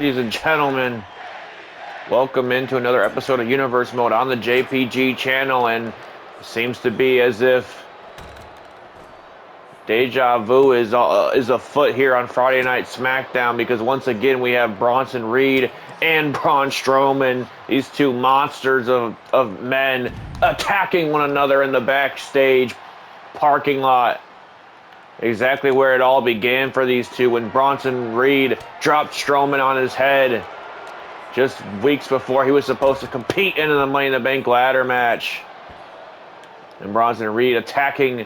Ladies and gentlemen, welcome into another episode of Universe Mode on the JPG channel, and it seems to be as if deja vu is afoot here on Friday Night SmackDown, because once again we have Bronson Reed and Braun Strowman, these two monsters of men, attacking one another in the backstage parking lot. Exactly where it all began for these two, when Bronson Reed dropped Strowman on his head just weeks before he was supposed to compete in the Money in the Bank ladder match. And Bronson Reed attacking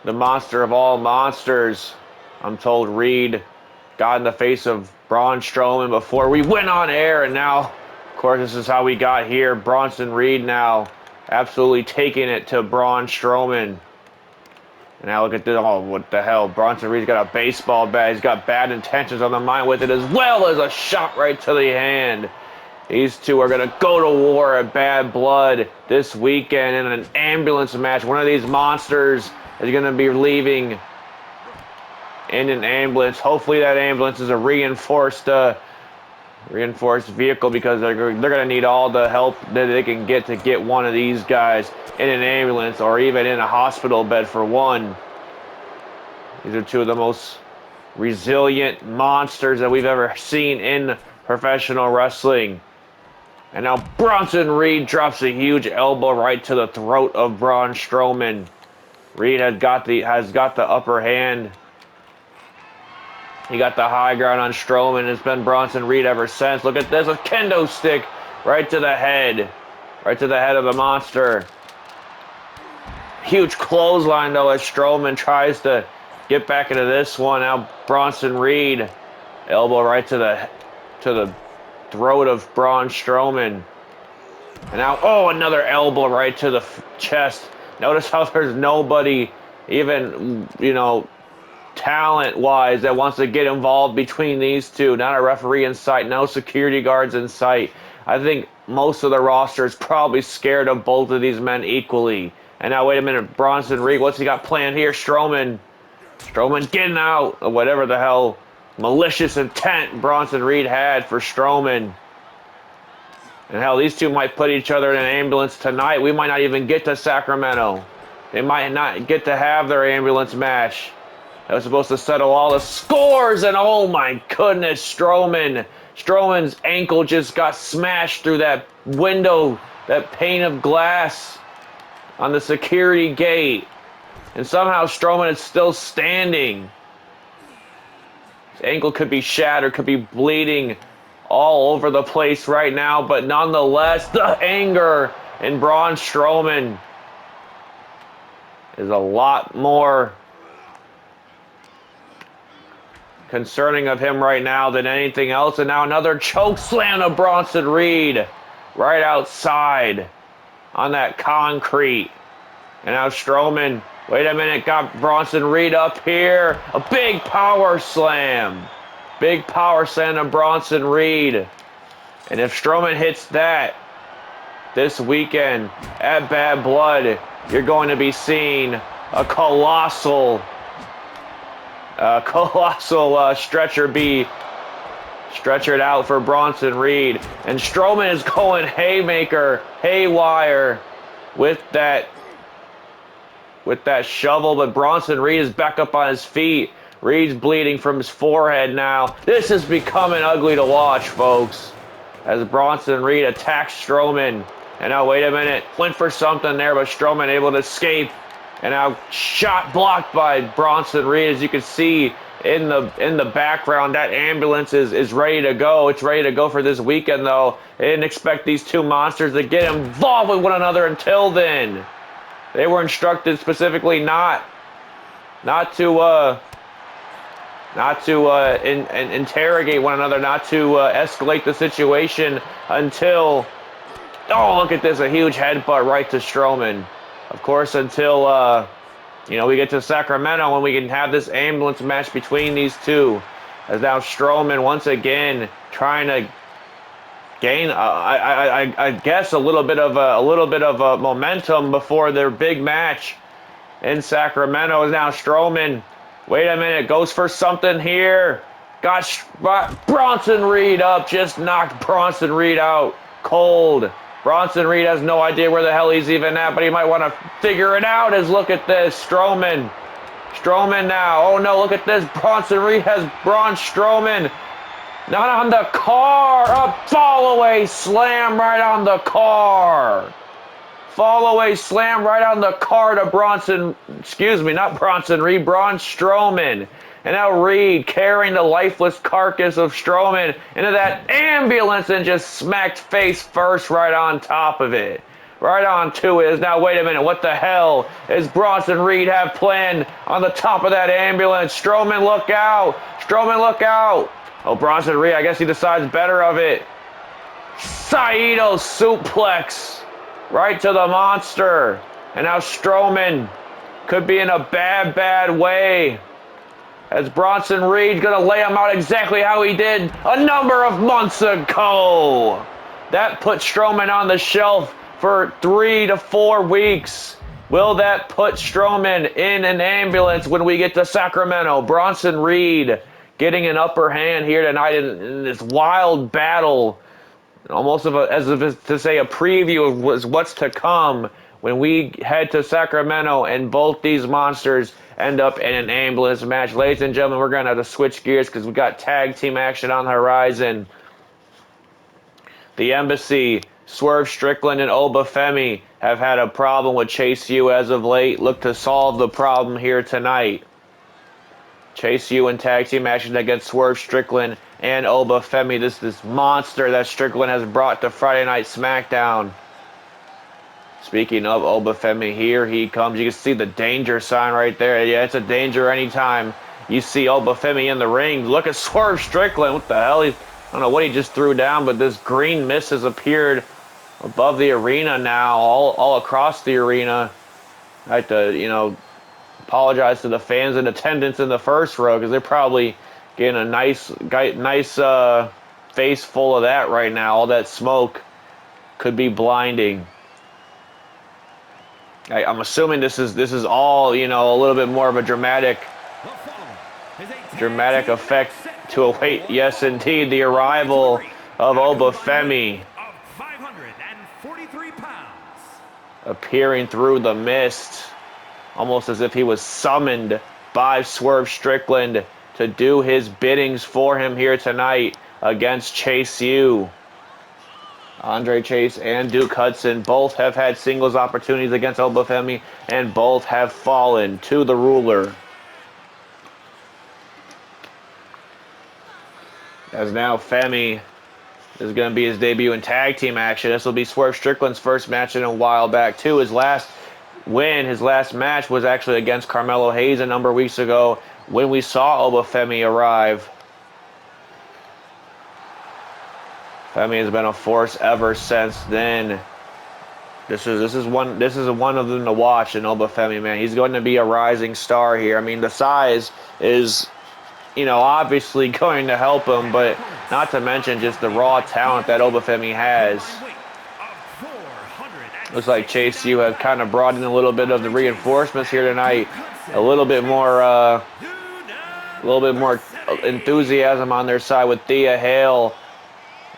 the monster of all monsters. I'm told Reed got in the face of Braun Strowman before we went on air, and now, of course, this is how we got here. Bronson Reed now absolutely taking it to Braun Strowman. And now look at this. Oh, what the hell? Bronson Reed's got a baseball bat. He's got bad intentions on the mind with it, as well as a shot right to the hand. These two are going to go to war at Bad Blood this weekend in an ambulance match. One of these monsters is going to be leaving in an ambulance. Hopefully that ambulance is a reinforced vehicle, because they're going to need all the help that they can get one of these guys in an ambulance, or even in a hospital bed for one. These are two of the most resilient monsters that we've ever seen in professional wrestling. And now Bronson Reed drops a huge elbow right to the throat of Braun Strowman. Reed has got the upper hand. He got the high ground on Strowman. It's been Bronson Reed ever since. Look at this, a kendo stick right to the head. Right to the head of the monster. Huge clothesline, though, as Strowman tries to get back into this one. Now Bronson Reed, elbow right to the throat of Braun Strowman. And now, oh, another elbow right to the chest. Notice how there's nobody, even, talent-wise, that wants to get involved between these two. Not a referee in sight, no security guards in sight. I think most of the roster is probably scared of both of these men equally. And now, wait a minute, Bronson Reed, what's he got planned here? Strowman getting out of whatever the hell malicious intent Bronson Reed had for Strowman. And hell, these two might put each other in an ambulance tonight. We might not even get to Sacramento. They might not get to have their ambulance match. That was supposed to settle all the scores, and oh my goodness, Strowman's ankle just got smashed through that window, that pane of glass on the security gate. And somehow Strowman is still standing. His ankle could be shattered, could be bleeding all over the place right now, but nonetheless, the anger in Braun Strowman is a lot more concerning of him right now than anything else. And now another choke slam of Bronson Reed right outside on that concrete. And now Strowman, wait a minute, got Bronson Reed up here. A big power slam. Big power slam of Bronson Reed. And if Strowman hits that this weekend at Bad Blood, you're going to be seeing a colossal stretchered out for Bronson Reed. And Strowman is going haywire with that shovel, but Bronson Reed is back up on his feet. Reed's bleeding from his forehead now. This is becoming ugly to watch, folks, as Bronson Reed attacks Strowman. And now, wait a minute, went for something there, but Strowman able to escape. And now shot blocked by Bronson Reed. As you can see in the background, that ambulance is ready to go. It's ready to go for this weekend, though. They didn't expect these two monsters to get involved with one another until then. They were instructed specifically not to interrogate one another, not to escalate the situation until, oh, look at this, a huge headbutt right to Strowman. Of course, until, we get to Sacramento, when we can have this ambulance match between these two. As now Strowman, once again, trying to gain, I guess, a little bit of momentum before their big match in Sacramento. As now Strowman, wait a minute, goes for something here. Got Bronson Reed up. Just knocked Bronson Reed out cold. Bronson Reed has no idea where the hell he's even at, but he might want to figure it out. As look at this, Strowman now. Oh no, look at this. Bronson Reed has Braun Strowman. Not on the car. A fall away slam right on the car. Fall away slam right on the car to Braun Strowman. And now Reed carrying the lifeless carcass of Strowman into that ambulance and just smacked face first right on top of it. Right on to it. Now, wait a minute. What the hell is Bronson Reed have planned on the top of that ambulance? Strowman, look out. Strowman, look out. Oh, Bronson Reed, I guess he decides better of it. Saito suplex right to the monster. And now Strowman could be in a bad, bad way. As Bronson Reed going to lay him out exactly how he did a number of months ago. That put Strowman on the shelf for 3 to 4 weeks. Will that put Strowman in an ambulance when we get to Sacramento? Bronson Reed getting an upper hand here tonight in this wild battle. Almost as if to say a preview of what's to come when we head to Sacramento and both these monsters end up in an ambulance match. Ladies and gentlemen, we're going to have to switch gears because we got tag team action on the horizon. The Embassy, Swerve Strickland and Oba Femi have had a problem with Chase U as of late. Look to solve the problem here tonight. Chase U in tag team action against Swerve Strickland and Oba Femi. This monster that Strickland has brought to Friday Night SmackDown. Speaking of Oba Femi, here he comes. You can see the danger sign right there. Yeah, it's a danger anytime you see Oba Femi in the ring. Look at Swerve Strickland. What the hell? I don't know what he just threw down, but this green mist has appeared above the arena now, all across the arena. I have to, apologize to the fans in attendance in the first row because they're probably getting a nice face full of that right now. All that smoke could be blinding. I'm assuming this is all, a little bit more of a dramatic effect to await, yes indeed, the arrival of Oba Femi. Appearing through the mist, almost as if he was summoned by Swerve Strickland to do his biddings for him here tonight against Chase U. Andre Chase and Duke Hudson both have had singles opportunities against Oba Femi, and both have fallen to the ruler. As now Femi is going to be his debut in tag team action. This will be Swerve Strickland's first match in a while back too. His last match was actually against Carmelo Hayes a number of weeks ago when we saw Oba Femi arrive. Femi has been a force ever since then. This is one of them to watch in Oba Femi, man. He's going to be a rising star here. I mean, the size is, obviously going to help him, but not to mention just the raw talent that Oba Femi has. Looks like Chase U have kind of brought in a little bit of the reinforcements here tonight. A little bit more enthusiasm on their side with Thea Hale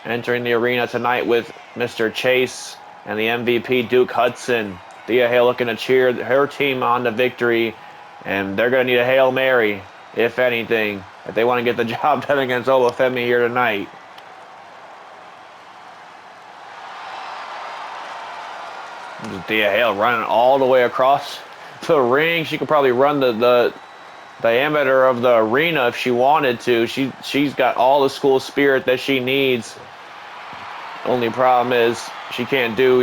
entering the arena tonight with Mr. Chase and the MVP Duke Hudson. Thea Hale looking to cheer her team on to victory, and they're going to need a Hail Mary, if anything, if they want to get the job done against Oba Femi here tonight. Thea Hale running all the way across the ring. She could probably run the diameter of the arena if she wanted to. She's got all the school spirit that she needs. Only problem is she can't do,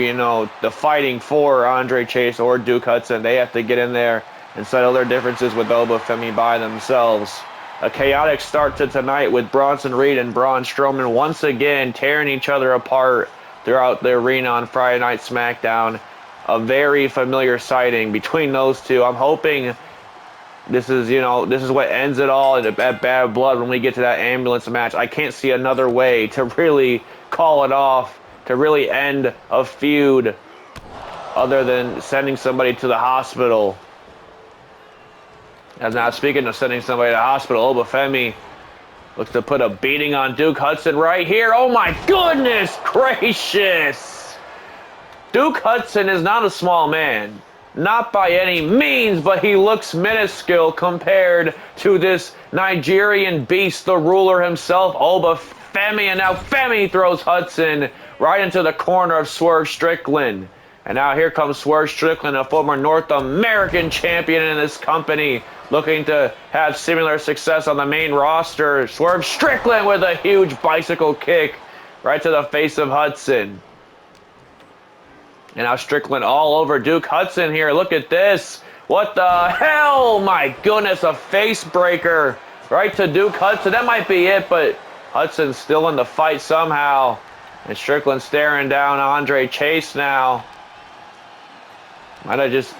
the fighting for Andre Chase or Duke Hudson. They have to get in there and settle their differences with Oba Femi by themselves. A chaotic start to tonight with Bronson Reed and Braun Strowman once again tearing each other apart throughout the arena on Friday Night SmackDown. A very familiar sighting between those two. I'm hoping this is what ends it all at Bad Blood when we get to that ambulance match. I can't see another way to really call it off, to really end a feud other than sending somebody to the hospital. As now, speaking of sending somebody to the hospital, Oba Femi Looks to put a beating on Duke Hudson right here. Oh my goodness gracious! Duke Hudson is not a small man. Not by any means, but he looks minuscule compared to this Nigerian beast, the ruler himself, Obafemi. And now Femi throws Hudson right into the corner of Swerve Strickland. And now here comes Swerve Strickland, a former North American champion in this company, looking to have similar success on the main roster. Swerve Strickland with a huge bicycle kick right to the face of Hudson. And now Strickland all over Duke Hudson here. Look at this. What the hell? My goodness, a face breaker right to Duke Hudson. That might be it, but Hudson's still in the fight somehow. And Strickland staring down Andre Chase now. Might have just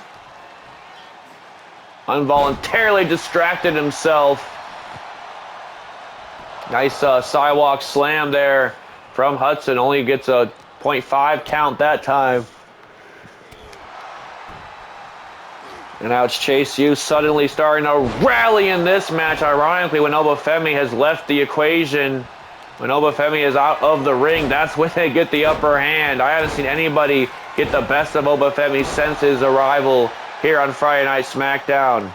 involuntarily distracted himself. Nice sidewalk slam there from Hudson. Only gets a 0.5 count that time. And now it's Chase U suddenly starting to rally in this match. Ironically, when Obafemi has left the equation, when Obafemi is out of the ring, that's when they get the upper hand. I haven't seen anybody get the best of Obafemi since his arrival here on Friday Night SmackDown.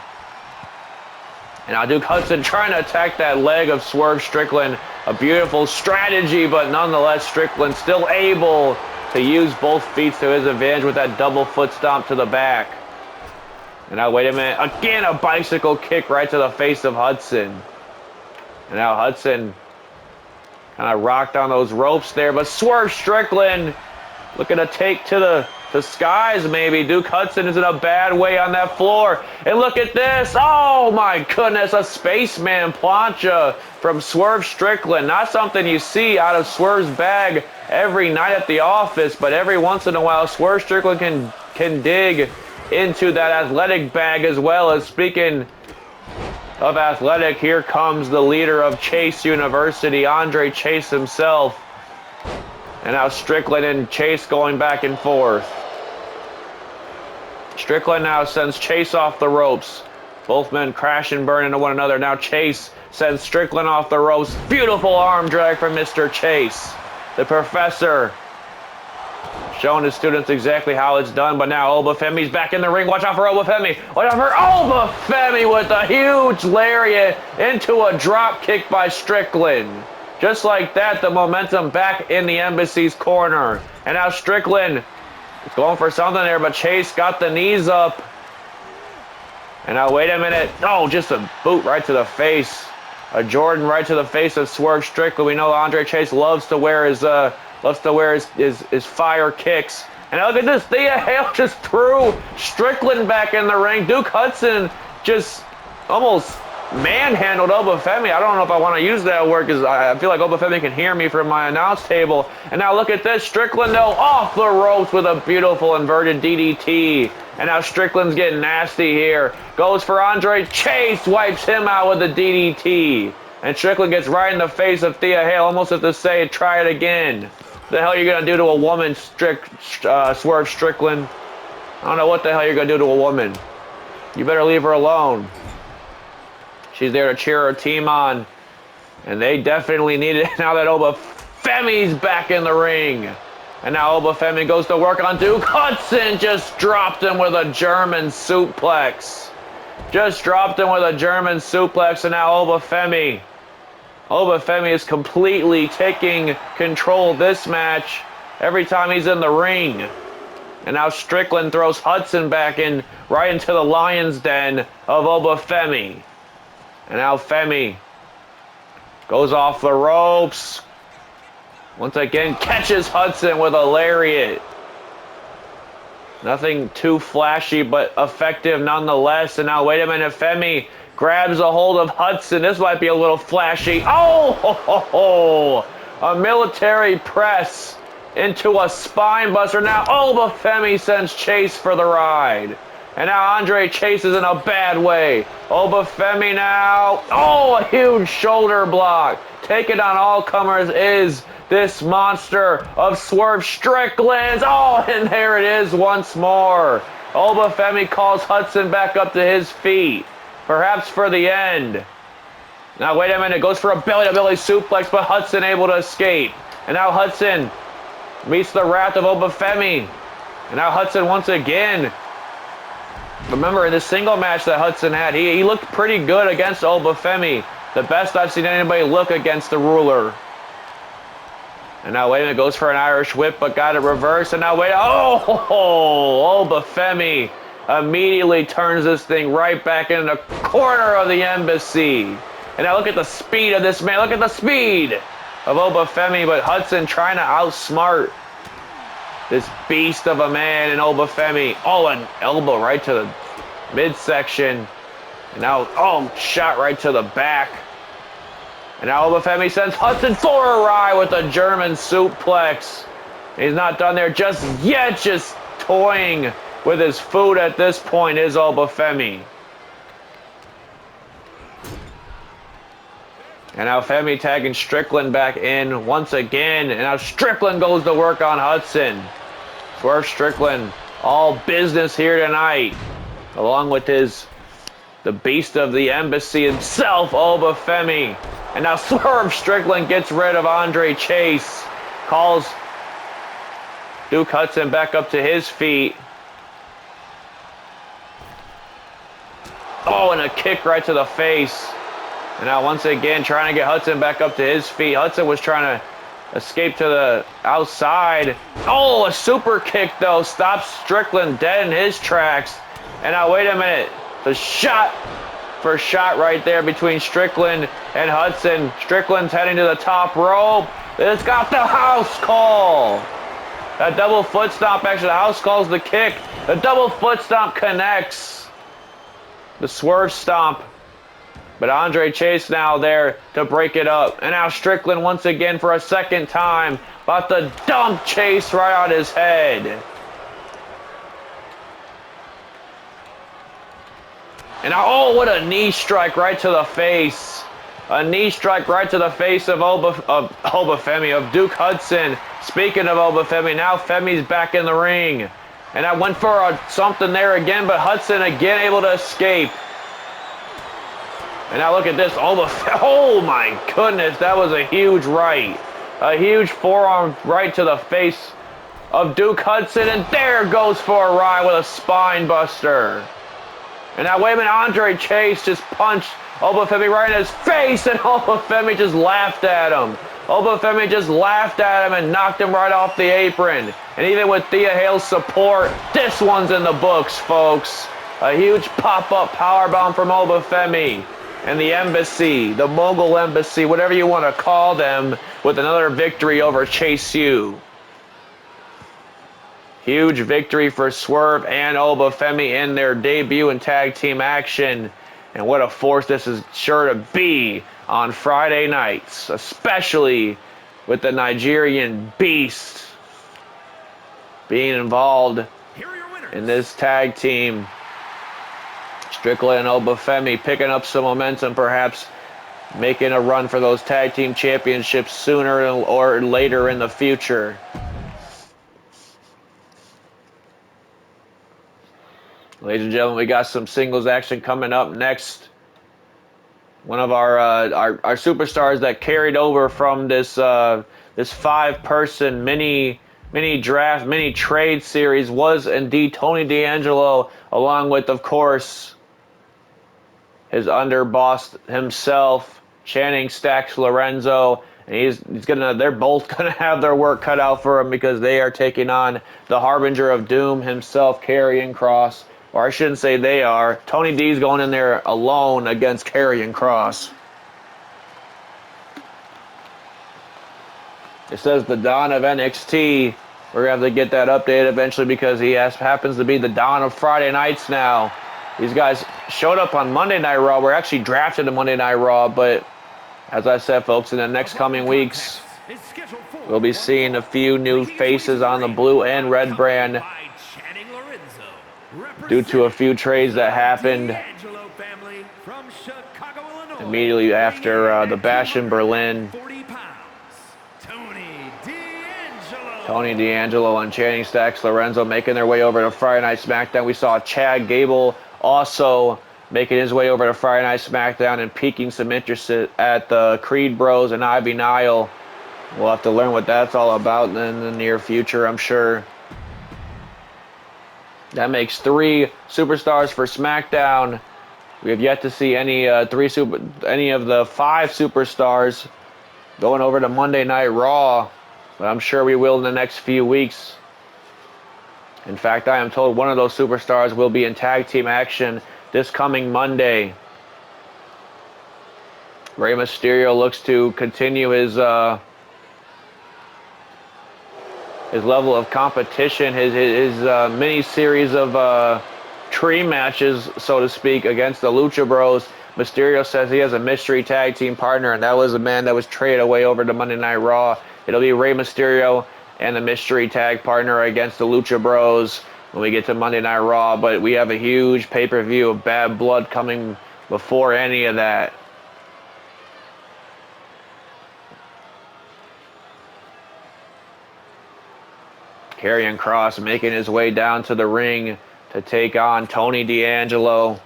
And now Duke Hudson trying to attack that leg of Swerve Strickland. A beautiful strategy, but nonetheless, Strickland still able to use both feet to his advantage with that double foot stomp to the back. And now, wait a minute. Again, a bicycle kick right to the face of Hudson. And now Hudson kind of rocked on those ropes there. But Swerve Strickland looking to take to the skies, maybe. Duke Hudson is in a bad way on that floor. And look at this. Oh, my goodness. A spaceman plancha from Swerve Strickland. Not something you see out of Swerve's bag every night at the office. But every once in a while, Swerve Strickland can dig into that athletic bag as well. As speaking of athletic, here comes the leader of Chase University, Andre Chase himself. And now Strickland and Chase going back and forth. Strickland now sends Chase off the ropes. Both men crash and burn into one another. Now Chase sends Strickland off the ropes. Beautiful arm drag from Mr. Chase. The professor showing his students exactly how it's done, but now Obafemi's back in the ring. Watch out for Obafemi. Watch out for Obafemi with a huge lariat into a drop kick by Strickland. Just like that, the momentum back in the Embassy's corner. And now Strickland is going for something there, but Chase got the knees up. And now, wait a minute. Oh, just a boot right to the face. A Jordan right to the face of Swerve Strickland. We know Andre Chase loves to wear his fire kicks. And look at this. Thea Hale just threw Strickland back in the ring. Duke Hudson just almost manhandled Obafemi. I don't know if I want to use that word because I feel like Obafemi can hear me from my announce table. And now look at this. Strickland, though, off the ropes with a beautiful inverted DDT. And now Strickland's getting nasty here. Goes for Andre Chase. Wipes him out with a DDT. And Strickland gets right in the face of Thea Hale. Almost as to say, try it again. What the hell are you going to do to a woman, Swerve Strickland? I don't know what the hell you're going to do to a woman. You better leave her alone. She's there to cheer her team on. And they definitely need it now that Obafemi's back in the ring. And now Obafemi goes to work on Duke Hudson. Just dropped him with a German suplex. Just dropped him with a German suplex. And now Obafemi is completely taking control of this match every time he's in the ring. And now Strickland throws Hudson back in, right into the lion's den of Obafemi. And now Femi goes off the ropes. Once again, catches Hudson with a lariat. Nothing too flashy, but effective nonetheless. And now, wait a minute, Femi grabs a hold of Hudson. This might be a little flashy. Oh, ho, ho, ho. A military press into a spine buster. Now Obafemi sends Chase for the ride. And now Andre Chase is in a bad way. Obafemi now. Oh, a huge shoulder block. Taking on all comers is this monster of Swerve Strickland. Oh, and there it is once more. Obafemi calls Hudson back up to his feet. Perhaps for the end. Now, wait a minute. Goes for a belly-to-belly suplex, but Hudson able to escape. And now Hudson meets the wrath of Obafemi. And now Hudson once again. Remember, in the single match that Hudson had, he looked pretty good against Obafemi. The best I've seen anybody look against the ruler. And now, wait a minute. Goes for an Irish whip, but got it reversed. And now, wait. Oh, Obafemi immediately turns this thing right back in the corner of the Embassy. And now look at the speed of this man. Look at the speed of Obafemi, but Hudson trying to outsmart this beast of a man in Obafemi. Oh, an elbow right to the midsection. And now, shot right to the back. And now Obafemi sends Hudson for a ride with a German suplex. He's not done there just yet, just toying with his food at this point is Obafemi. And now Femi tagging Strickland back in once again. And now Strickland goes to work on Hudson. Swerve Strickland, all business here tonight. Along with the beast of the Embassy himself, Obafemi. And now Swerve Strickland gets rid of Andre Chase. Calls Duke Hudson back up to his feet. Oh, and a kick right to the face. And now once again trying to get Hudson back up to his feet. Hudson was trying to escape to the outside. Oh, a super kick though. Stops Strickland dead in his tracks. And now wait a minute. The shot for shot right there between Strickland and Hudson. Strickland's heading to the top rope. It's got the house call. That double foot stomp, actually the house calls the kick. The double foot stomp connects. The swerve stomp. But Andre Chase now there to break it up. And now Strickland once again for a second time. About to dump Chase right on his head. And now, oh, what a knee strike right to the face. A knee strike right to the face of Obafemi, of Duke Hudson. Speaking of Obafemi, now Femi's back in the ring. And I went for something there again, but Hudson again able to escape. And now look at this. Oh my goodness, that was a huge right. A huge forearm right to the face of Duke Hudson. And there goes for a ride with a spine buster. And now wait a minute, Andre Chase just punched Obafemi right in his face, and Obafemi just laughed at him. Obafemi just laughed at him and knocked him right off the apron. And even with Thea Hale's support, this one's in the books, folks. A huge pop-up powerbomb from Obafemi. And the Embassy, the Mogul Embassy, whatever you want to call them, with another victory over Chase U. Huge victory for Swerve and Obafemi in their debut in tag team action. And what a force this is sure to be on Friday nights, especially with the Nigerian Beast being involved in this tag team. Strickland and Obafemi picking up some momentum, perhaps making a run for those tag team championships sooner or later in the future. Ladies and gentlemen, we got some singles action coming up next. One of our superstars that carried over from this this 5-person mini draft, mini trade series was indeed Tony D'Angelo, along with, of course, his underboss himself, Channing Stacks Lorenzo. And they're both gonna have their work cut out for him, because they are taking on the Harbinger of Doom himself, Karrion Kross. Or I shouldn't say they are. Tony D's going in there alone against Karrion Kross. It says the Don of NXT. We're going to have to get that updated eventually, because he happens to be the Don of Friday nights now. These guys showed up on Monday Night Raw. We're actually drafted to Monday Night Raw, but as I said, folks, in the next coming weeks, we'll be seeing a few new faces on the blue and red brand, due to a few trades that happened immediately after the Bash in Berlin. Tony D'Angelo and Channing Stacks Lorenzo making their way over to Friday Night SmackDown. We saw Chad Gable also making his way over to Friday Night SmackDown and piquing some interest at the Creed Bros and Ivy Nile. We'll have to learn what that's all about in the near future, I'm sure. That makes 3 superstars for SmackDown. We have yet to see any of the 5 superstars going over to Monday Night Raw, but I'm sure we will in the next few weeks. In fact, I am told one of those superstars will be in tag team action this coming Monday. Rey Mysterio looks to continue his level of competition, his mini series of tree matches, so to speak, against the Lucha Bros. Mysterio says he has a mystery tag team partner, and that was a man that was traded away over to Monday Night Raw. It'll be Rey Mysterio and the mystery tag partner against the Lucha Bros when we get to Monday Night Raw, but we have a huge pay-per-view of Bad Blood coming before any of that. Karrion Kross making his way down to the ring to take on Tony D'Angelo.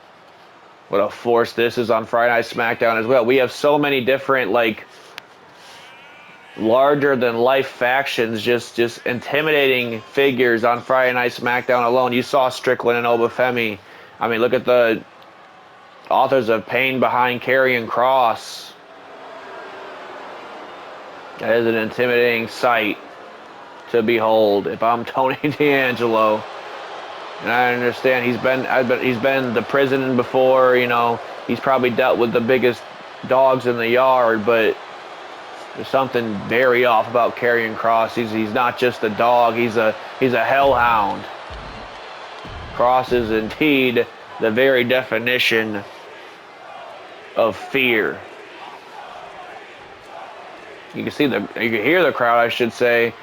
What a force this is on Friday Night SmackDown as well. We have so many different, like, larger-than-life factions, just intimidating figures on Friday Night SmackDown alone. You saw Strickland and Obafemi. I mean, look at the authors of pain behind Karrion Kross. That is an intimidating sight to behold if I'm Tony D'Angelo. And I understand he's been in the prison before, you know. He's probably dealt with the biggest dogs in the yard, but there's something very off about Karrion Kross. He's not just a dog, he's a hellhound. Kross is indeed the very definition of fear. You can hear the crowd, I should say,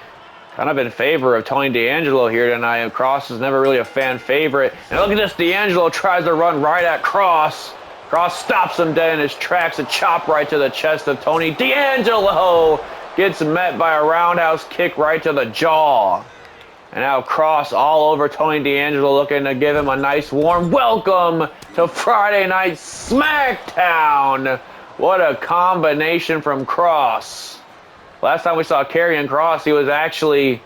kind of in favor of Tony D'Angelo here tonight. And Kross is never really a fan favorite. And look at this, D'Angelo tries to run right at Kross. Kross stops him dead in his tracks, a chop right to the chest of Tony D'Angelo. Gets met by a roundhouse kick right to the jaw. And now Kross all over Tony D'Angelo, looking to give him a nice warm welcome to Friday Night SmackDown. What a combination from Kross. Last time we saw Karrion Kross, he was actually,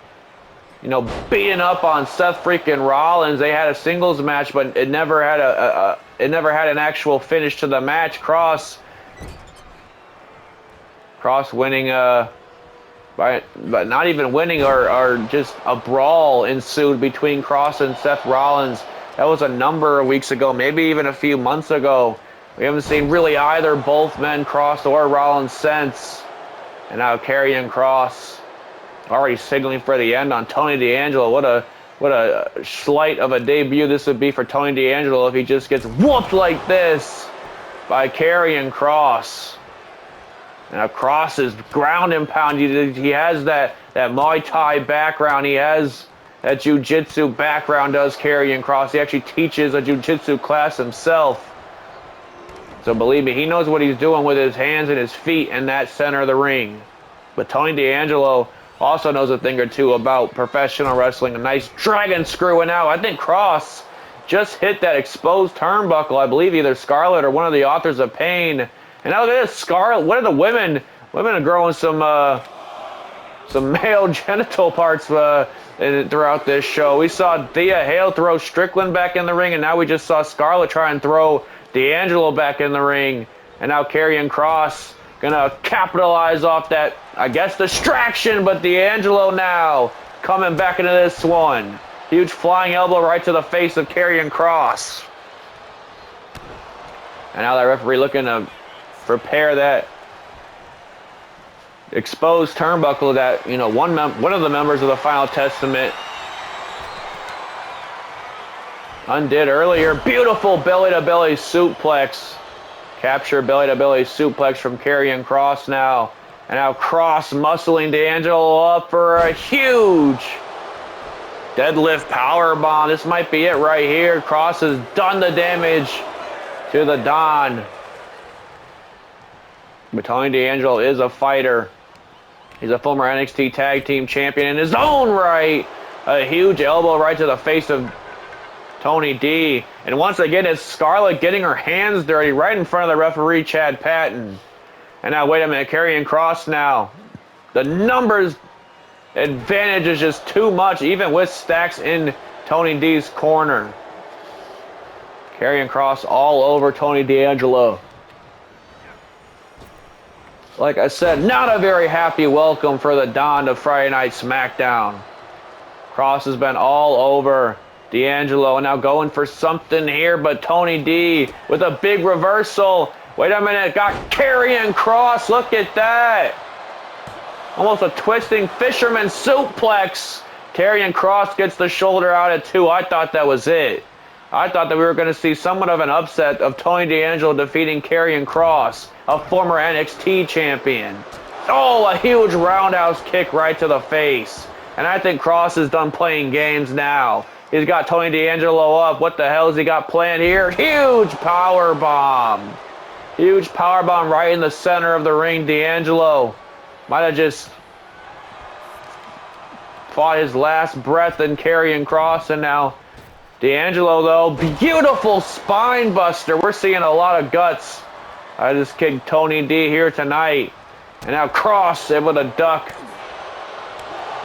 you know, beating up on Seth freaking Rollins. They had a singles match, but it never had an actual finish to the match. Kross winning but not even winning, or just a brawl ensued between Kross and Seth Rollins. That was a number of weeks ago, maybe even a few months ago. We haven't seen really either both men, Kross or Rollins, since. And now Karrion Kross already signaling for the end on Tony D'Angelo. What a slight of a debut this would be for Tony D'Angelo if he just gets whooped like this by Karrion Kross. Now Kross is ground and pound. He has that Muay Thai background. He has that jiu-jitsu background, does Karrion Kross. He actually teaches a jiu-jitsu class himself. So believe me, he knows what he's doing with his hands and his feet in that center of the ring. But Tony D'Angelo also knows a thing or two about professional wrestling. A nice dragon screwing out. I think Kross just hit that exposed turnbuckle. I believe either Scarlett or one of the authors of pain. And now look at this, Scarlett. What are the women? Women are growing some male genital parts throughout this show. We saw Thea Hale throw Strickland back in the ring, and now we just saw Scarlett try and throw D'Angelo back in the ring. And now Karrion Kross gonna capitalize off that, I guess, distraction, but D'Angelo now coming back into this one. Huge flying elbow right to the face of Karrion Kross. And now that referee looking to prepare that exposed turnbuckle that, you know, one of the members of the Final Testament undid earlier. Beautiful belly-to-belly suplex. Capture belly-to-belly suplex from Karrion Kross now. And now Kross muscling D'Angelo up for a huge deadlift powerbomb. This might be it right here. Kross has done the damage to the Don. But Tony D'Angelo is a fighter. He's a former NXT Tag Team Champion in his own right. A huge elbow right to the face of Tony D. And once again, it's Scarlett getting her hands dirty right in front of the referee, Chad Patton. And now, wait a minute, Karrion Kross now. The numbers advantage is just too much, even with Stacks in Tony D's corner. Karrion Kross all over Tony D'Angelo. Like I said, not a very happy welcome for the Don to Friday Night SmackDown. Kross has been all over D'Angelo, and now going for something here, but Tony D with a big reversal. Wait a minute, got Karrion Kross, look at that. Almost a twisting fisherman suplex. Karrion Kross gets the shoulder out at 2. I thought that was it. I thought that we were going to see somewhat of an upset of Tony D'Angelo defeating Karrion Kross, a former NXT champion. Oh, a huge roundhouse kick right to the face. And I think Kross is done playing games now. He's got Tony D'Angelo up. What the hell has he got planned here? Huge power bomb. Huge power bomb right in the center of the ring. D'Angelo might have just fought his last breath in Karrion Kross, and now D'Angelo, though, beautiful spine buster. We're seeing a lot of guts. I just kicked Tony D here tonight. And now Kross able to duck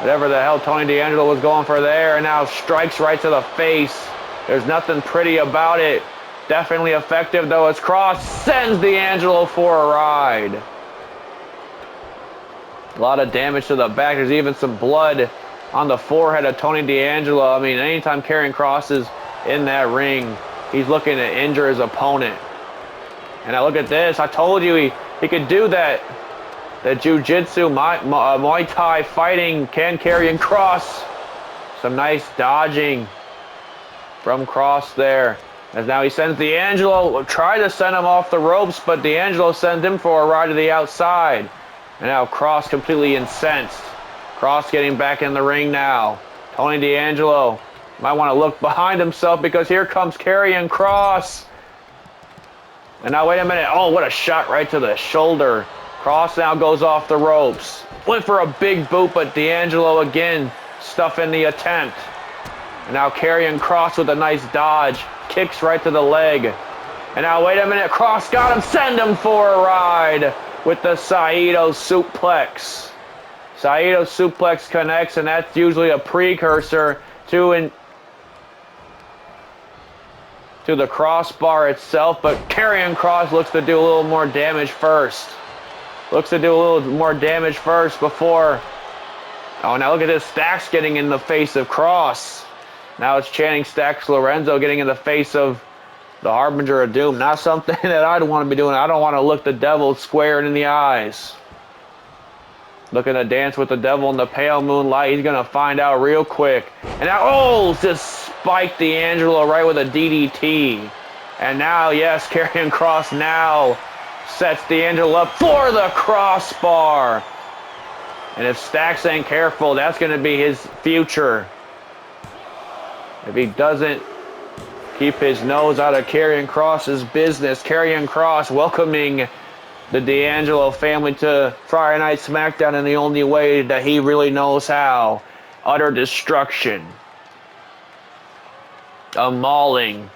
whatever the hell Tony D'Angelo was going for there, and now strikes right to the face. There's nothing pretty about it. Definitely effective, though, as Kross sends D'Angelo for a ride. A lot of damage to the back. There's even some blood on the forehead of Tony D'Angelo. I mean, anytime Karrion Kross is in that ring, he's looking to injure his opponent. And now look at this. I told you he could do that. The jiu-jitsu, Muay Thai fighting can Karrion Kross. Some nice dodging from Kross there. As now he sends D'Angelo, try to send him off the ropes, but D'Angelo sends him for a ride to the outside. And now Kross completely incensed. Kross getting back in the ring now. Tony D'Angelo might want to look behind himself because here comes Karrion Kross. And now wait a minute. Oh, what a shot right to the shoulder. Kross now goes off the ropes. Went for a big boot, but D'Angelo again stuffing the attempt. And now Karrion Kross with a nice dodge. Kicks right to the leg. And now wait a minute. Kross got him. Send him for a ride with the Saito suplex. Saito suplex connects, and that's usually a precursor to the crossbar itself. But Karrion Kross looks to do a little more damage first. Looks to do a little more damage first before... Oh, now look at this. Stacks getting in the face of Kross. Now it's Channing Stacks Lorenzo getting in the face of the Harbinger of Doom. Not something that I'd want to be doing. I don't want to look the devil square in the eyes. Looking to dance with the devil in the pale moonlight. He's going to find out real quick. And now, oh, just spiked D'Angelo right with a DDT. And now, yes, Karrion Kross now sets D'Angelo up for the crossbar. And if Stacks ain't careful, that's going to be his future. If he doesn't keep his nose out of Karrion Kross's business. Karrion Kross welcoming the D'Angelo family to Friday Night SmackDown in the only way that he really knows how. Utter destruction. A mauling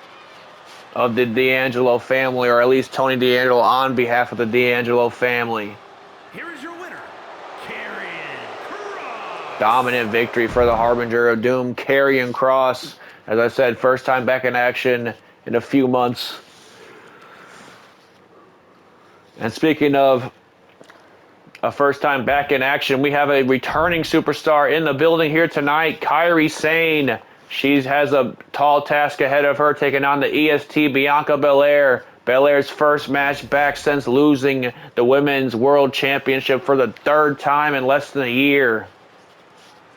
of the D'Angelo family, or at least Tony D'Angelo on behalf of the D'Angelo family. Here is your winner, Karrion Kross. Dominant victory for the Harbinger of Doom, Karrion Kross. As I said, first time back in action in a few months. And speaking of a first time back in action, we have a returning superstar in the building here tonight, Kairi Sane. She has a tall task ahead of her, taking on the EST Bianca Belair. Belair's first match back since losing the Women's World Championship for the third time in less than a year.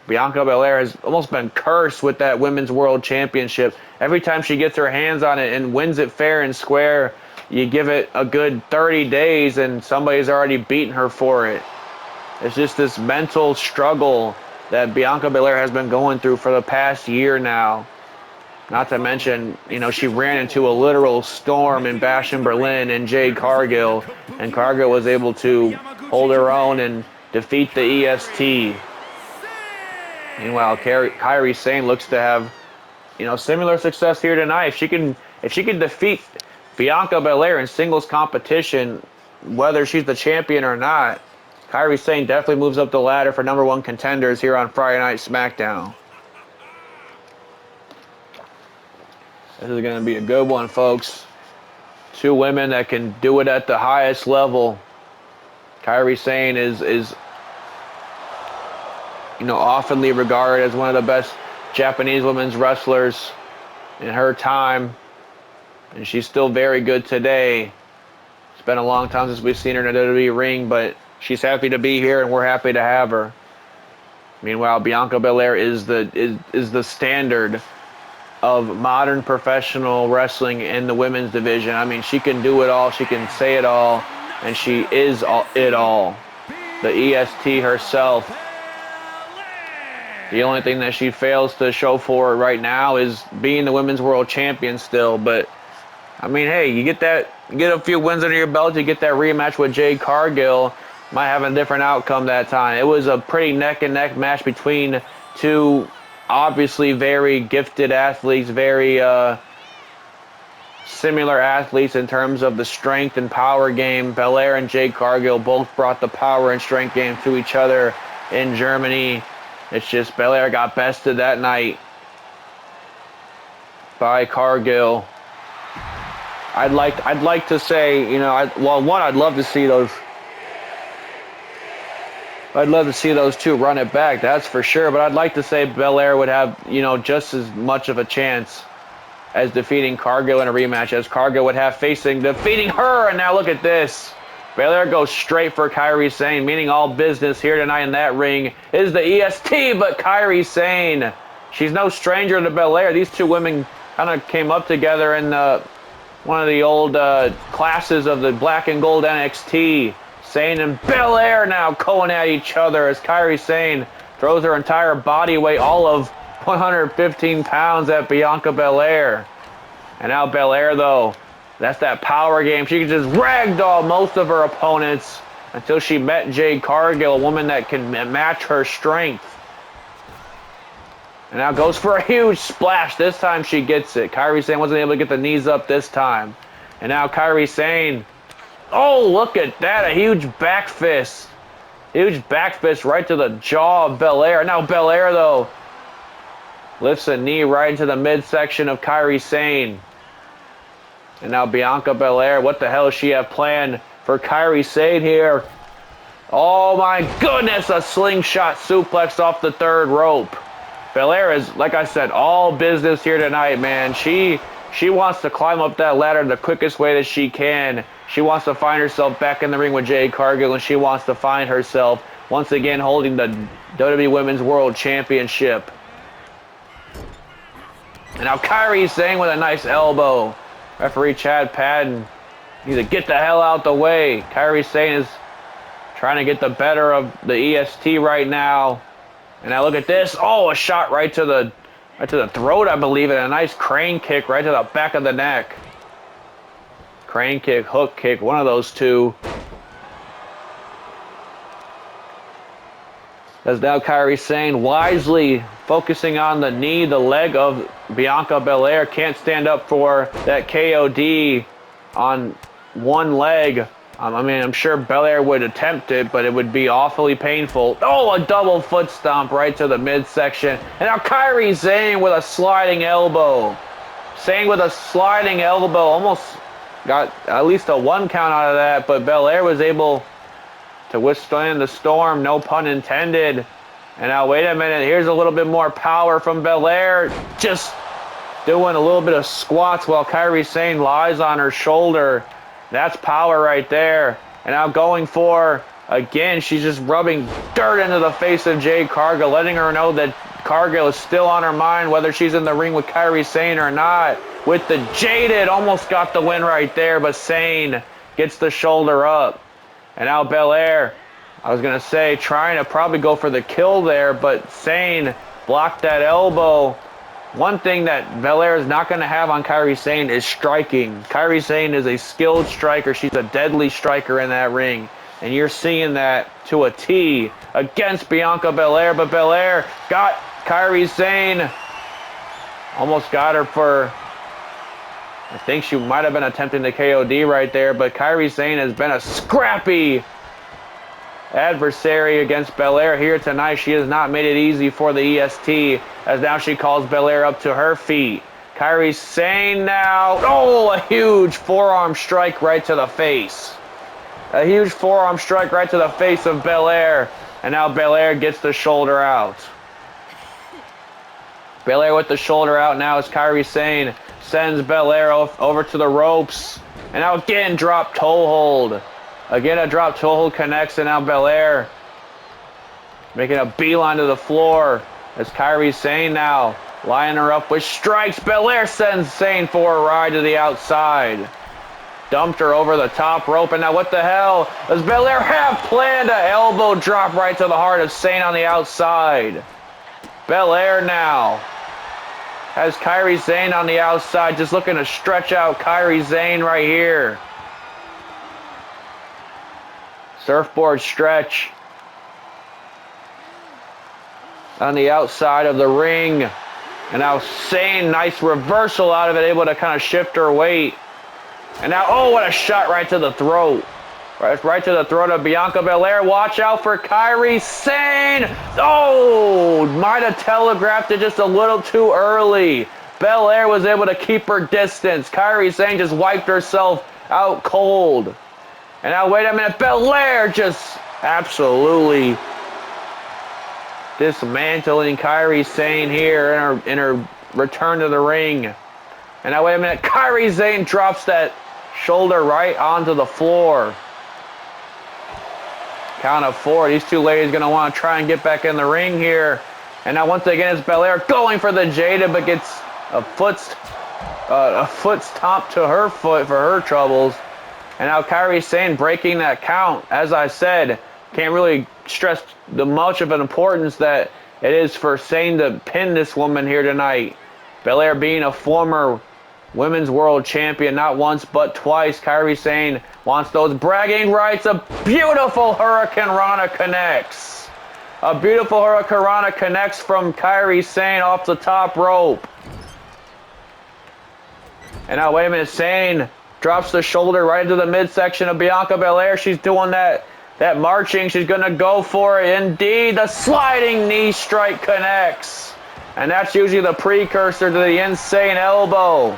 Bianca Belair has almost been cursed with that Women's World Championship. Every time she gets her hands on it and wins it fair and square, you give it a good 30 days and somebody's already beaten her for it. It's just this mental struggle that Bianca Belair has been going through for the past year now. Not to mention, you know, she ran into a literal storm in Bash in Berlin and Jade Cargill, and Cargill was able to hold her own and defeat the EST. Meanwhile, Kairi Sane looks to have you know, similar success here tonight. If she can defeat Bianca Belair in singles competition, whether she's the champion or not, Kairi Sane definitely moves up the ladder for #1 contenders here on Friday Night SmackDown. This is going to be a good one, folks. Two women that can do it at the highest level. Kairi Sane is you know, oftenly regarded as one of the best Japanese women's wrestlers in her time, and she's still very good today. It's been a long time since we've seen her in a WWE ring, but she's happy to be here, and we're happy to have her. Meanwhile, Bianca Belair is the standard of modern professional wrestling in the women's division. I mean, she can do it all, she can say it all, and she is it all. The EST herself. The only thing that she fails to show for right now is being the women's world champion still. But I mean, hey, you get a few wins under your belt, you get that rematch with Jade Cargill, might have a different outcome that time. It was a pretty neck and neck match between two obviously very gifted athletes, very similar athletes in terms of the strength and power game. Belair and Jade Cargill both brought the power and strength game to each other in Germany. It's just Belair got bested that night by Cargill. I'd like to say, you know, I'd love to see those. I'd love to see those two run it back, that's for sure. But I'd like to say Belair would have, you know, just as much of a chance as defeating Cargill in a rematch as Cargill would have defeating her. And now look at this. Belair goes straight for Kairi Sane, meaning all business here tonight in that ring is the EST, but Kairi Sane, she's no stranger to Belair. These two women kind of came up together in one of the old classes of the black and gold NXT. Sane and Belair now going at each other as Kairi Sane throws her entire body weight, all of 115 pounds, at Bianca Belair. And now Belair, though, that's that power game. She can just ragdoll most of her opponents until she met Jade Cargill, a woman that can match her strength. And now goes for a huge splash. This time she gets it. Kairi Sane wasn't able to get the knees up this time. And now Kairi Sane, oh, look at that, a huge back fist. Huge back fist right to the jaw of Belair. Now Belair, though, lifts a knee right into the midsection of Kairi Sane. And now Bianca Belair, what the hell does she have planned for Kairi Sane here? Oh my goodness, a slingshot suplex off the third rope. Belair is, like I said, all business here tonight, man. She wants to climb up that ladder the quickest way that she can. She wants to find herself back in the ring with Jade Cargill, and she wants to find herself once again holding the WWE Women's World Championship. And now Kairi Sane with a nice elbow. Referee Chad Padden needs to get the hell out the way. Kairi Sane is trying to get the better of the EST right now. And now look at this. Oh, a shot right to the throat, I believe, and a nice crane kick right to the back of the neck. Crane kick, hook kick, one of those two. As now Kairi Sane wisely focusing on the knee, the leg of Bianca Belair. Can't stand up for that KOD on one leg. I mean, I'm sure Belair would attempt it, but it would be awfully painful. Oh, a double foot stomp right to the midsection. And now Kairi Sane with a sliding elbow. Sane with a sliding elbow. Almost got at least a 1 count out of that, but Belair was able to withstand the storm, no pun intended. And now, wait a minute, here's a little bit more power from Belair. Just doing a little bit of squats while Kairi Sane lies on her shoulder. That's power right there. And now going for, again, she's just rubbing dirt into the face of Jade Cargill, letting her know that Cargill is still on her mind, whether she's in the ring with Kairi Sane or not. With the Jaded, almost got the win right there, but Sane gets the shoulder up. And now Belair, I was going to say, trying to probably go for the kill there, but Sane blocked that elbow. One thing that Belair is not going to have on Kairi Sane is striking. Kairi Sane is a skilled striker. She's a deadly striker in that ring. And you're seeing that to a T against Bianca Belair. But Belair got Kairi Sane. Almost got her for... I think she might have been attempting the KOD right there, but Kairi Sane has been a scrappy adversary against Belair here tonight. She has not made it easy for the EST, as now she calls Belair up to her feet. Kairi Sane now. Oh, a huge forearm strike right to the face. A huge forearm strike right to the face of Belair. And now Belair gets the shoulder out. Belair with the shoulder out now as Kairi Sane sends Belair over to the ropes. And now again, drop toe hold. Again, a drop toe hold connects, and now Belair making a beeline to the floor as Kairi Sane now lining her up with strikes. Belair sends Sane for a ride to the outside. Dumped her over the top rope, and now what the hell? Does Belair have planned an elbow drop right to the heart of Sane on the outside? Belair now has Kairi Sane on the outside, just looking to stretch out Kairi Sane right here. Surfboard stretch on the outside of the ring. And now Sane, nice reversal out of it, able to kind of shift her weight. And now, oh, what a shot right to the throat. Right to the throat of Bianca Belair. Watch out for Kairi Sane. Oh, might have telegraphed it just a little too early. Belair was able to keep her distance. Kairi Sane just wiped herself out cold. And now, wait a minute, Belair just absolutely dismantling Kairi Sane here in her return to the ring. And now, wait a minute, Kairi Sane drops that shoulder right onto the floor. Count of 4. These two ladies going to want to try and get back in the ring here. And now, once again, it's Belair going for the Jada, but gets a foot stomp to her foot for her troubles. And now Kairi Sane breaking that count. As I said, can't really stress the much of an importance that it is for Sane to pin this woman here tonight. Belair being a former women's world champion, not once but twice. Kairi Sane wants those bragging rights. A beautiful Hurricane Rana connects. A beautiful Hurricane Rana connects from Kairi Sane off the top rope. And now, wait a minute, Sane drops the shoulder right into the midsection of Bianca Belair. She's doing that marching. She's going to go for it. Indeed, the sliding knee strike connects. And that's usually the precursor to the insane elbow.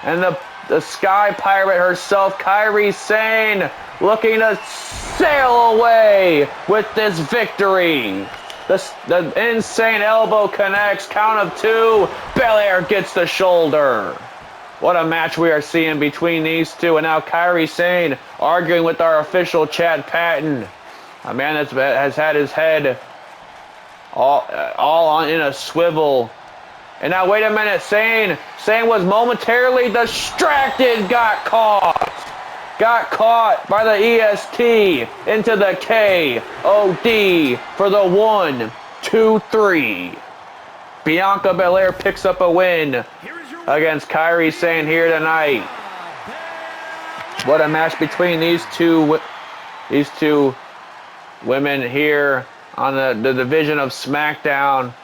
And the Sky Pirate herself, Kairi Sane, looking to sail away with this victory. The insane elbow connects. Count of 2. Belair gets the shoulder. What a match we are seeing between these two. And now Kairi Sane arguing with our official Chad Patton. A man that has had his head all in a swivel. And now, wait a minute, Sane was momentarily distracted, got caught by the EST into the KOD for the 1, 2, 3. Bianca Belair picks up a win against Kairi Sane here tonight. What a match between these two women here on the division of SmackDown.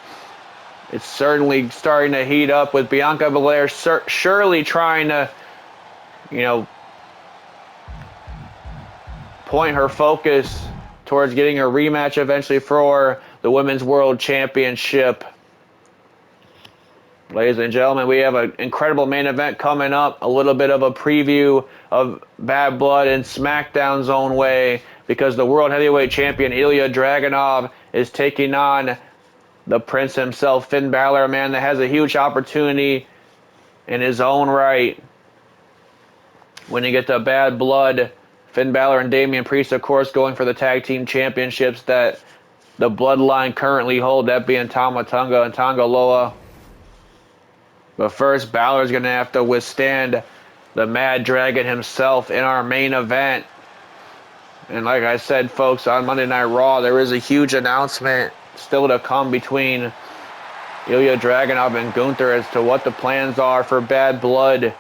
It's certainly starting to heat up with Bianca Belair surely trying to, point her focus towards getting a rematch eventually for the Women's World Championship. Ladies and gentlemen, we have an incredible main event coming up. A little bit of a preview of Bad Blood in SmackDown's own way, because the World Heavyweight Champion Ilja Dragunov is taking on the Prince himself, Fin Balor, a man that has a huge opportunity in his own right. When you get to Bad Blood, Fin Balor and Damian Priest, of course, going for the tag team championships that the Bloodline currently hold, that being Tama Tonga and Tonga Loa. But first, Balor's going to have to withstand the Mad Dragon himself in our main event. And like I said, folks, on Monday Night Raw, there is a huge announcement still to come between Ilja Dragunov and Gunther as to what the plans are for Bad Blood.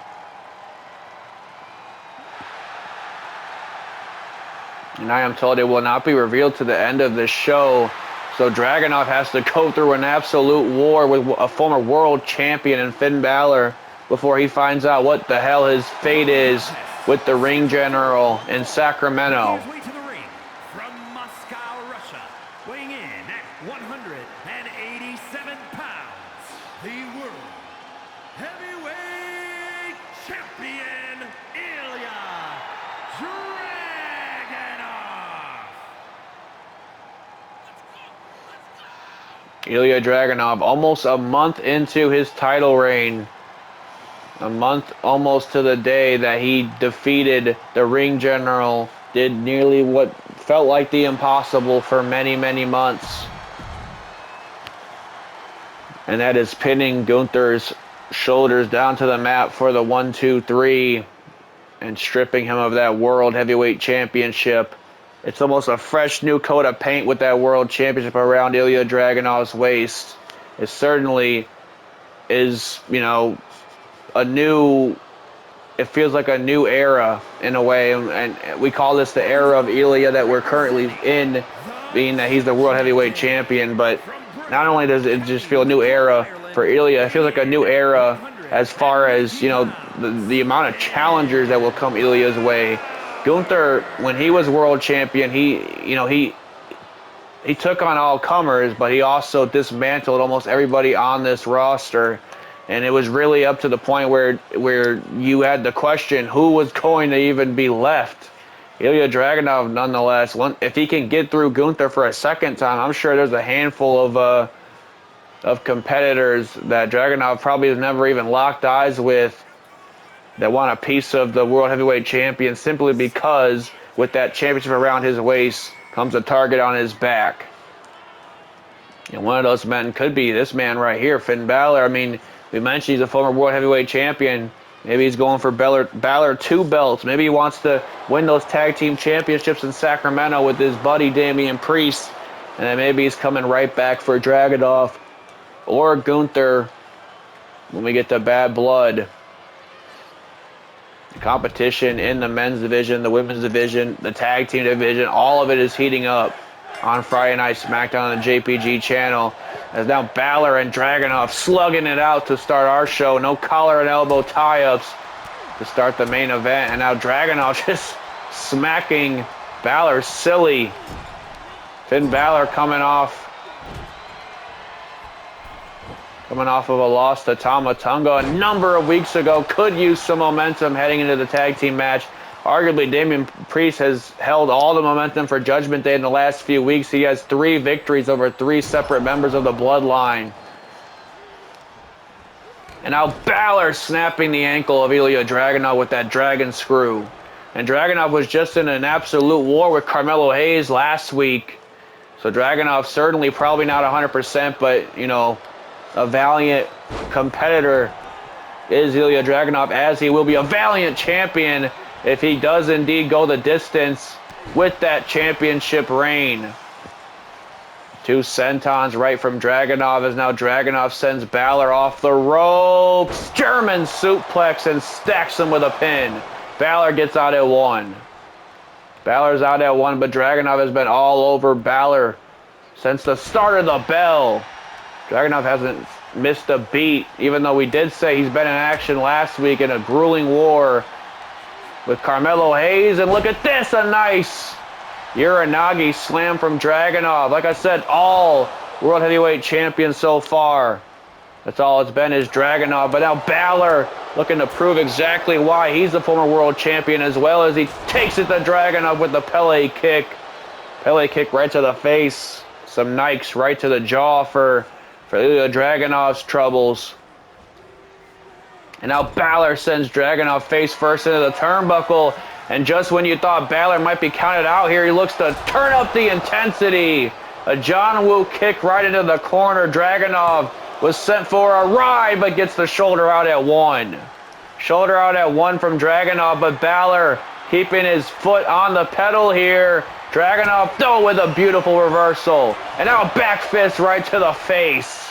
And I am told it will not be revealed to the end of this show. So Dragunov has to go through an absolute war with a former world champion in Fin Balor before he finds out what the hell his fate is with the ring general in Sacramento. His way to the ring from Moscow, Russia, weighing in at 187 pounds, the World Heavyweight Champion, Ilja Dragunov. Ilja Dragunov, almost a month into his title reign. A month almost to the day that he defeated the ring general, did nearly what felt like the impossible for many, many months. And that is pinning Gunther's shoulders down to the mat for the 1, 2, 3 and stripping him of that World Heavyweight Championship. It's almost a fresh new coat of paint with that World Championship around Ilja Dragunov's waist. It certainly is, you know, it feels like a new era in a way, and we call this the era of Ilja that we're currently in, being that he's the World Heavyweight Champion. But not only does it just feel a new era for Ilja, it feels like a new era as far as, you know, the amount of challengers that will come Ilja's way. Gunther, when he was World Champion, he took on all comers, but he also dismantled almost everybody on this roster. And it was really up to the point where you had the question, who was going to even be left? Ilja Dragunov, nonetheless, if he can get through Gunther for a second time, I'm sure there's a handful of competitors that Dragunov probably has never even locked eyes with that want a piece of the World Heavyweight Champion, simply because with that championship around his waist comes a target on his back. And one of those men could be this man right here, Fin Balor. I mean, we mentioned he's a former World Heavyweight Champion. Maybe he's going for Balor 2 belts. Maybe he wants to win those tag team championships in Sacramento with his buddy Damian Priest. And then maybe he's coming right back for Dragunov or Gunther when we get to Bad Blood. The competition in the men's division, the women's division, the tag team division, all of it is heating up on Friday Night SmackDown on the JPG channel. As now Balor and Dragunov slugging it out to start our show. No collar and elbow tie-ups to start the main event. And now Dragunov just smacking Balor silly. Fin Balor coming off of a loss to Tama Tonga a number of weeks ago. Could use some momentum heading into the tag team match. Arguably, Damian Priest has held all the momentum for Judgment Day in the last few weeks. He has 3 victories over 3 separate members of the Bloodline. And now Balor snapping the ankle of Ilja Dragunov with that dragon screw. And Dragunov was just in an absolute war with Carmelo Hayes last week. So Dragunov certainly probably not 100%, but, you know, a valiant competitor is Ilja Dragunov, as he will be a valiant champion if he does indeed go the distance with that championship reign. 2 sentons right from Dragunov, as now Dragunov sends Balor off the ropes. German suplex and stacks him with a pin. Balor gets out at 1. Balor's out at 1, but Dragunov has been all over Balor since the start of the bell. Dragunov hasn't missed a beat, even though we did say he's been in action last week in a grueling war with Carmelo Hayes. And look at this, a nice Uranagi slam from Dragunov. Like I said, all World Heavyweight champions so far. That's all it's been, is Dragunov. But now Balor looking to prove exactly why he's the former world champion, as well as he takes it to Dragunov with the Pele kick. Pele kick right to the face. Some Nikes right to the jaw for Ilja Dragunov's troubles. And now Balor sends Dragunov face first into the turnbuckle. And just when you thought Balor might be counted out here, he looks to turn up the intensity. A John Woo kick right into the corner. Dragunov was sent for a ride, but gets the shoulder out at 1. Shoulder out at 1 from Dragunov, but Balor keeping his foot on the pedal here. Dragunov, though, with a beautiful reversal. And now a back fist right to the face.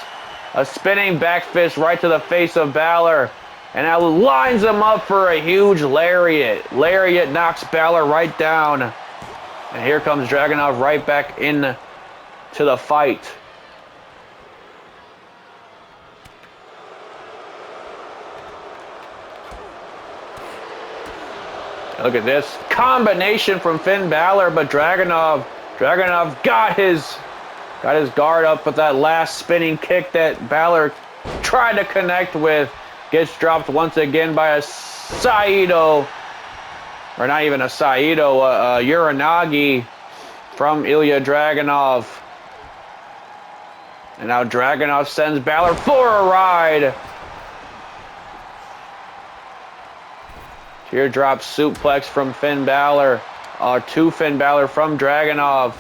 A spinning back fist right to the face of Balor. And now lines him up for a huge lariat. Lariat knocks Balor right down. And here comes Dragunov right back in to the fight. Look at this combination from Fin Balor, but Dragunov got his guard up with that last spinning kick that Balor tried to connect with. Gets dropped once again by a Saito, or not even a Saito, a Uranagi from Ilja Dragunov. And now Dragunov sends Balor for a ride. Teardrop suplex from Fin Balor, to Fin Balor from Dragunov.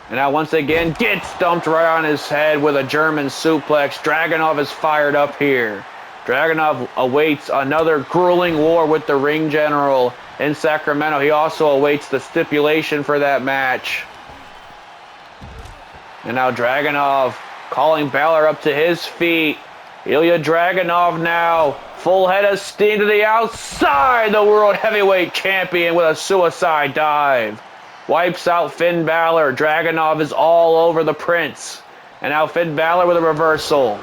And now once again gets dumped right on his head with a German suplex. Dragunov is fired up here. Dragunov awaits another grueling war with the ring general in Sacramento. He also awaits the stipulation for that match. And now Dragunov calling Balor up to his feet. Ilja Dragunov now, full head of steam to the outside. The World Heavyweight Champion with a suicide dive. Wipes out Fin Balor. Dragunov is all over the Prince. And now Fin Balor with a reversal.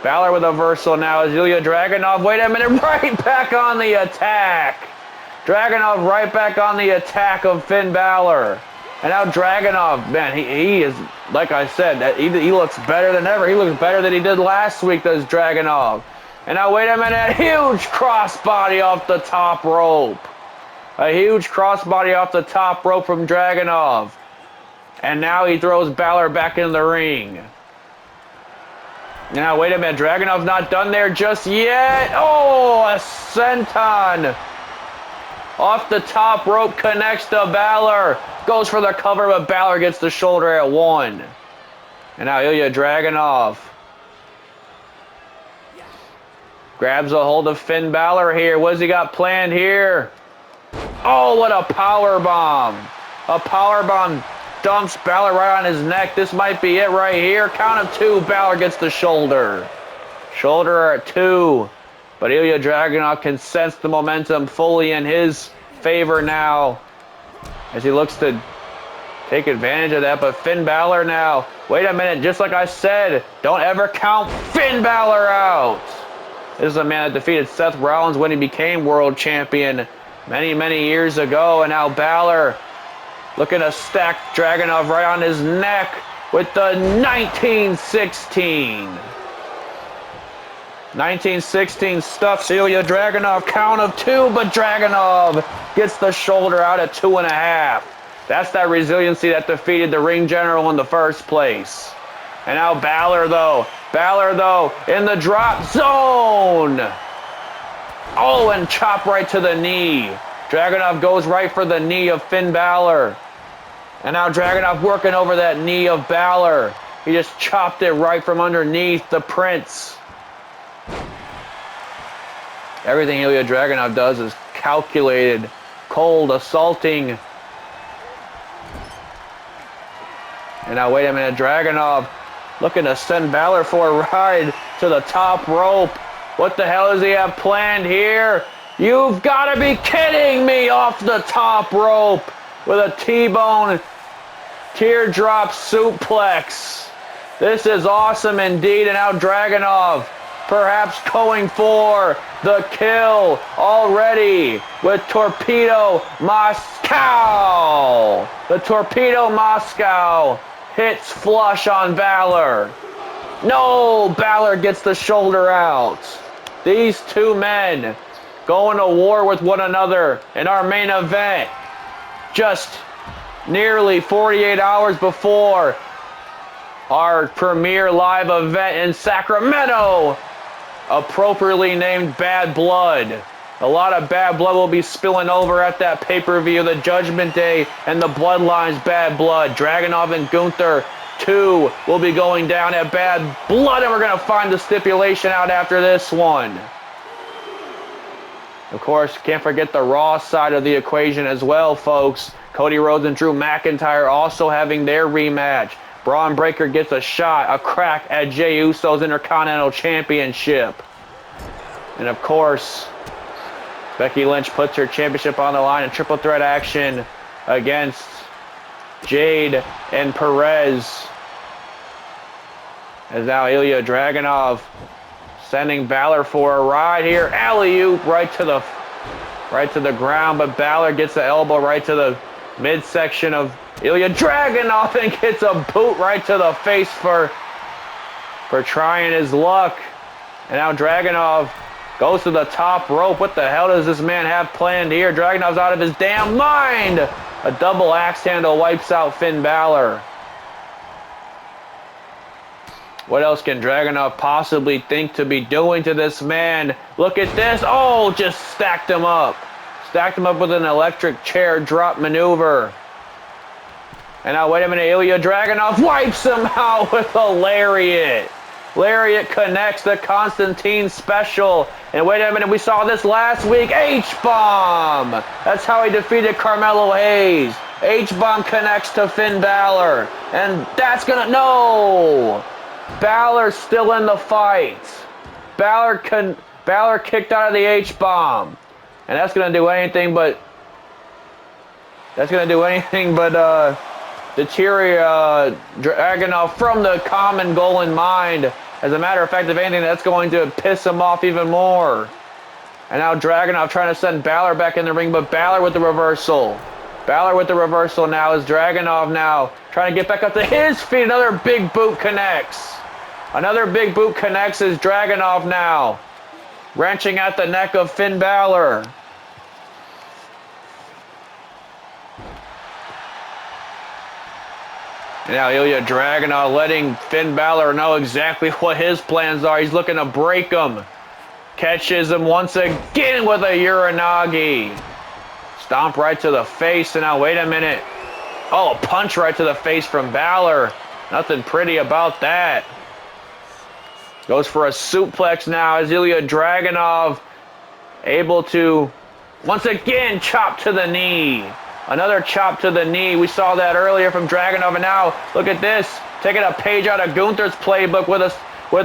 Balor with a reversal now is Ilja Dragunov. Wait a minute, right back on the attack. Dragunov right back on the attack of Fin Balor. And now Dragunov, man, he is, like I said, he looks better than ever. He looks better than he did last week, does Dragunov. And now, wait a minute, huge crossbody off the top rope. A huge crossbody off the top rope from Dragunov. And now he throws Balor back in the ring. Now, wait a minute, Dragunov's not done there just yet. Oh, a senton. Off the top rope, connects to Balor. Goes for the cover, but Balor gets the shoulder at 1. And now Ilja Dragunov grabs a hold of Fin Balor here. What's he got planned here? Oh, what a power bomb. A power bomb dumps Balor right on his neck. This might be it right here. Count of 2. Balor gets the shoulder. Shoulder at 2. But Ilja Dragunov can sense the momentum fully in his favor now, as he looks to take advantage of that. But Fin Balor now, wait a minute, just like I said, don't ever count Fin Balor out. This is a man that defeated Seth Rollins when he became world champion many, many years ago. And now Balor looking to stack Dragunov right on his neck with the 1916. 1916 stuffs Ilja Dragunov, count of 2, but Dragunov gets the shoulder out at 2.5. That's that resiliency that defeated the ring general in the first place. And now Balor though, in the drop zone. Oh, and chop right to the knee. Dragunov goes right for the knee of Fin Balor. And now Dragunov working over that knee of Balor. He just chopped it right from underneath the Prince. Everything Ilja Dragunov does is calculated, cold, assaulting. And now, wait a minute, Dragunov looking to send Balor for a ride to the top rope. What the hell does he have planned here? You've got to be kidding me, off the top rope with a T-bone teardrop suplex. This is awesome indeed. And now Dragunov perhaps going for the kill already with Torpedo Moscow. The Torpedo Moscow hits flush on Balor. No, Balor gets the shoulder out. These two men going to war with one another in our main event just nearly 48 hours before our premiere live event in Sacramento, appropriately named Bad Blood. A lot of bad blood will be spilling over at that pay-per-view, the Judgment Day and the Bloodlines Bad Blood. Dragunov and Gunther 2 will be going down at Bad Blood, and we're going to find the stipulation out after this one. Of course, can't forget the Raw side of the equation as well, folks. Cody Rhodes and Drew McIntyre also having their rematch. Braun Breaker gets a shot, a crack at Jey Uso's Intercontinental Championship. And of course, Becky Lynch puts her championship on the line in triple threat action against Jade and Perez. As now Ilja Dragunov sending Balor for a ride here. Alley-oop right to the ground, but Balor gets the elbow right to the midsection of Ilja Dragunov and gets a boot right to the face for trying his luck. And now Dragunov goes to the top rope. What the hell does this man have planned here? Dragunov's out of his damn mind. A double axe handle wipes out Fin Balor. What else can Dragunov possibly think to be doing to this man? Look at this. Oh, just stacked him up. Stacked him up with an electric chair drop maneuver. And now, wait a minute. Ilja Dragunov wipes him out with a lariat. Lariat connects, the Constantine special. And wait a minute, we saw this last week. H-bomb. That's how he defeated Carmelo Hayes. H-bomb connects to Fin Balor. And that's gonna, no! Balor's still in the fight. Balor kicked out of the H-bomb. And that's gonna do anything but deteriorate Dragunov from the common goal in mind. As a matter of fact, if anything, that's going to piss him off even more. And now Dragunov trying to send Balor back in the ring, but Balor with the reversal. Balor with the reversal now as Dragunov now trying to get back up to his feet. Another big boot connects. Another big boot connects as Dragunov now wrenching at the neck of Fin Balor. And now Ilja Dragunov letting Fin Balor know exactly what his plans are. He's looking to break him. Catches him once again with a Uranagi. Stomp right to the face. And now wait a minute. Oh, a punch right to the face from Balor. Nothing pretty about that. Goes for a suplex now as Ilja Dragunov able to once again chop to the knee. Another chop to the knee. We saw that earlier from Dragunov, and now look at this, taking a page out of Gunther's playbook with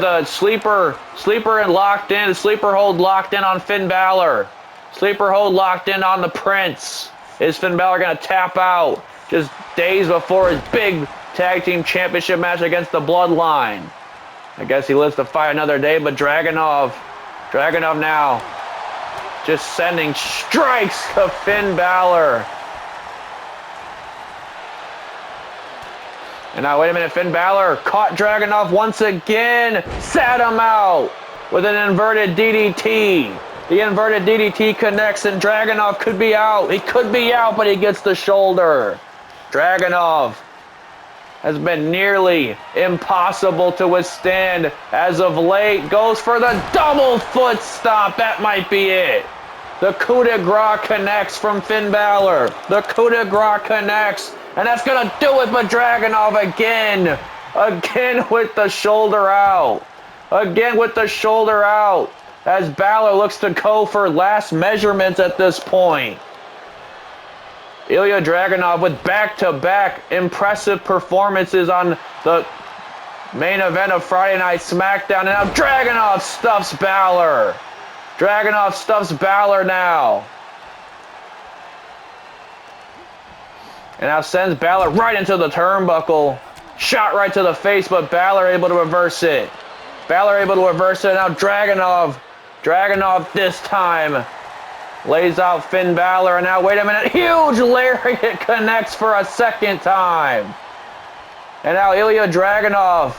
a sleeper and locked in, sleeper hold locked in on Fin Balor, sleeper hold locked in on the Prince. Is Fin Balor gonna tap out just days before his big tag team championship match against the Bloodline? I guess he lives to fight another day, but Dragunov now just sending strikes to Fin Balor. And now, wait a minute, Fin Balor caught Dragunov once again, sat him out with an inverted DDT. The inverted DDT connects, and Dragunov could be out. He could be out, but he gets the shoulder. Dragunov has been nearly impossible to withstand as of late. Goes for the double foot stomp. That might be it. The coup de grace connects from Fin Balor. The coup de grace connects. And that's going to do it, but Dragunov again. Again with the shoulder out. Again with the shoulder out. As Balor looks to go for last measurements at this point. Ilja Dragunov with back-to-back impressive performances on the main event of Friday Night SmackDown. And now Dragunov stuffs Balor. Dragunov stuffs Balor now. And now sends Balor right into the turnbuckle. Shot right to the face, but Balor able to reverse it. Balor able to reverse it. Now Dragunov this time lays out Fin Balor. And now, wait a minute, huge lariat connects for a second time. And now Ilja Dragunov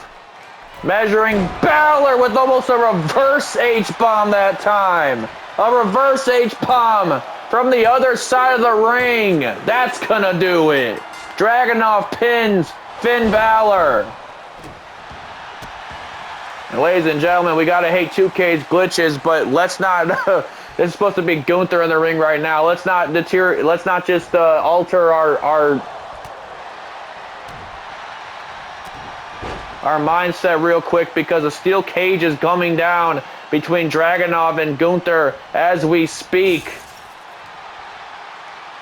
measuring Balor with almost a reverse H-bomb that time. A reverse H-bomb from the other side of the ring. That's gonna do it. Dragunov pins Fin Balor. And ladies and gentlemen, we gotta hate 2K's glitches, but let's not. It's supposed to be Gunther in the ring right now. Let's not deteriorate. Let's not just alter our mindset real quick, because a steel cage is coming down between Dragunov and Gunther as we speak.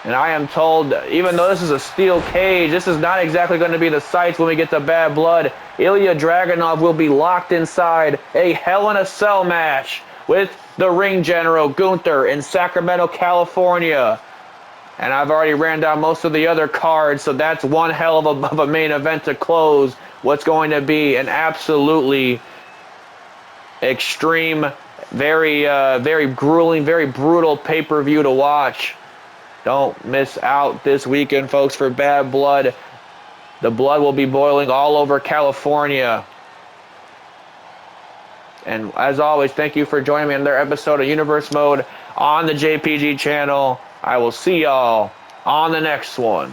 And I am told, even though this is a steel cage, this is not exactly going to be the sights when we get to Bad Blood. Ilja Dragunov will be locked inside a Hell in a Cell match with the ring general Gunther in Sacramento, California. And I've already ran down most of the other cards, so that's one hell of a main event to close what's going to be an absolutely extreme, very grueling, very brutal pay-per-view to watch. Don't miss out this weekend, folks, for Bad Blood. The blood will be boiling all over California. And as always, thank you for joining me on another episode of Universe Mode on the JPG channel. I will see y'all on the next one.